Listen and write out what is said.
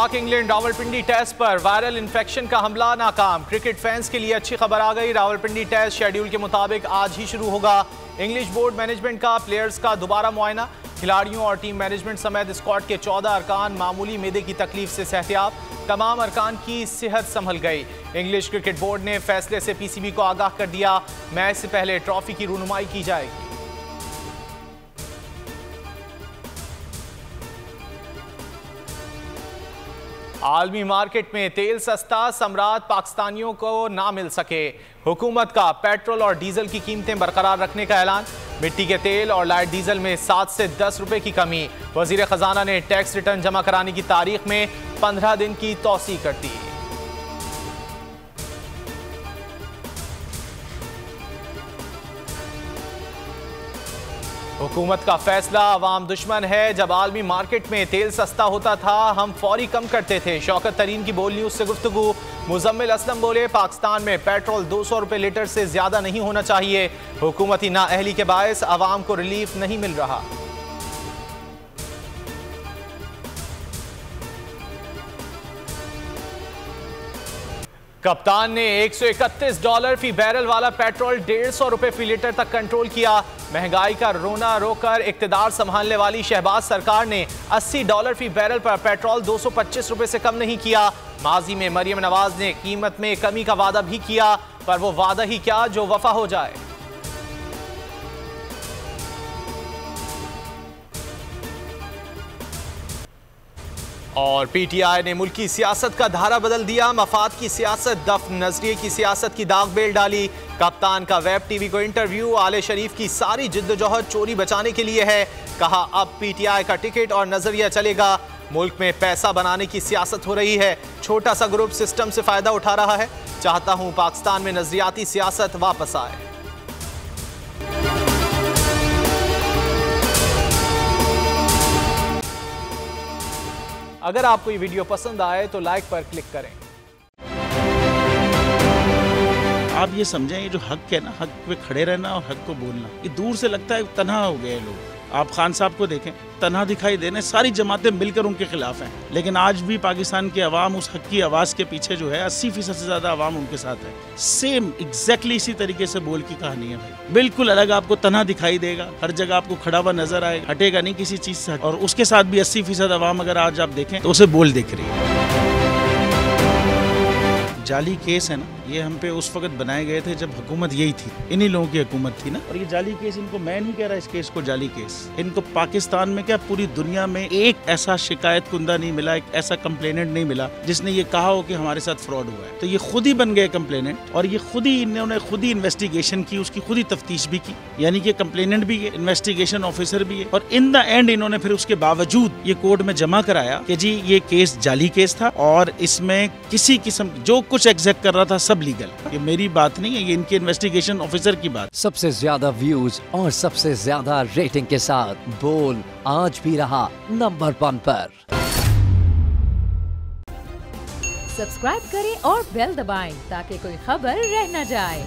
पाक England Rawalpindi test पर viral infection का हमला नाकाम। क्रिकेट फैंस के लिए अच्छी खबर आ गई। रावलपिंडी टेस्ट शेड्यूल के मुताबिक आज ही शुरू होगा। इंग्लिश बोर्ड मैनेजमेंट का प्लेयर्स का दोबारा मुआयना। खिलाड़ियों और टीम मैनेजमेंट समेत स्क्वाड के 14 अरकान मामूली मेदे की तकलीफ से सेहतियाब। तमाम अरकान की सेहत संभल गई। इंग्लिश क्रिकेट बोर्ड ने फैसले से पीसीबी को आगाह कर दिया। मैच से पहले ट्रॉफी की रुनुमाई की जाएगी। आलमी मार्केट में तेल सस्ता, सम्राट पाकिस्तानियों को ना मिल सके। हुकूमत का पेट्रोल और डीजल की कीमतें बरकरार रखने का ऐलान। मिट्टी के तेल और लाइट डीजल में 7 से 10 रुपए की कमी। वजीर खजाना ने टैक्स रिटर्न जमा कराने की तारीख में 15 दिन की तौसी कर दी। हुकूमत का फैसला अवाम दुश्मन है। जब आलमी मार्केट में तेल सस्ता होता था हम फौरी कम करते थे। शौकत तरीन की बोल न्यूज से गुफ्तगू। मुजम्मिल असलम बोले, पाकिस्तान में पेट्रोल 200 रुपए लीटर से ज्यादा नहीं होना चाहिए। हुकूमती नाअहली के बायस अवाम को रिलीफ नहीं मिल रहा। कप्तान ने $131 फी बैरल वाला पेट्रोल 150 रुपए फी लीटर तक कंट्रोल किया। महंगाई का रोना रोकर इक्तदार संभालने वाली शहबाज सरकार ने $80 फी बैरल पर पेट्रोल 225 रुपए से कम नहीं किया। माजी में मरियम नवाज ने कीमत में कमी का वादा भी किया, पर वो वादा ही क्या जो वफा हो जाए। और पीटीआई ने मुल्की सियासत का धारा बदल दिया। मफाद की सियासत, दफ्न नजरिए की सियासत की दाग बेल डाली। कप्तान का वेब टीवी को इंटरव्यू। आले शरीफ की सारी जिद्दोजहद चोरी बचाने के लिए है। कहा अब पीटीआई का टिकट और नजरिया चलेगा। मुल्क में पैसा बनाने की सियासत हो रही है। छोटा सा ग्रुप सिस्टम से फायदा उठा रहा है। चाहता हूं पाकिस्तान में नजरियाती सियासत वापस आए। अगर आपको ये वीडियो पसंद आए तो लाइक पर क्लिक करें। आप ये समझें, ये जो हक है ना, हक पे खड़े रहना और हक को बोलना, ये दूर से लगता है तन्हा हो गए लोग। आप खान साहब को देखें, तन्हा दिखाई देने, सारी जमातें मिलकर उनके खिलाफ हैं। लेकिन आज भी पाकिस्तान के अवाम उस हक की आवाज़ के पीछे जो है 80% से ज़्यादा अवाम उनके साथ है। सेम एग्जैक्टली इसी तरीके से बोल की कहानी है भाई। बिल्कुल अलग आपको तन्हा दिखाई देगा, हर जगह आपको खड़ा हुआ नजर आएगा, हटेगा नहीं किसी चीज़ से। और उसके साथ भी 80% अवाम अगर आज आप देखें तो उसे बोल दिख रही है। जाली केस है ना, ये हम पे उस वक्त बनाए गए थे जब हुकूमत यही थी, इन्हीं लोगों की हुकूमत थी ना। और ये जाली केस, इनको मैं नहीं कह रहा इस केस को जाली केस, इनको पाकिस्तान में क्या पूरी दुनिया में एक ऐसा शिकायत कुंदा नहीं मिला, एक ऐसा कंप्लेनेंट नहीं मिला जिसने ये कहा हो कि हमारे साथ फ्रॉड हुआ है। तो ये खुद ही बन गए कंप्लेनेंट और ये खुद ही इन्होंने खुद ही इन्वेस्टिगेशन की, उसकी खुद ही तफ्तीश भी की। यानी कि कंप्लेनेंट भी है, इन्वेस्टिगेशन ऑफिसर भी है। और इन द एंड इन्होंने फिर उसके बावजूद ये कोर्ट में जमा कराया कि जी ये केस जाली केस था और इसमें किसी किस्म जो कुछ एग्जैक्ट कर रहा था सब लीगल। ये मेरी बात नहीं है, ये इनके इन्वेस्टिगेशन ऑफिसर की बात। सबसे ज्यादा व्यूज और सबसे ज्यादा रेटिंग के साथ बोल आज भी रहा नंबर 1 पर। सब्सक्राइब करें और बेल दबाएं ताकि कोई खबर रह न जाए।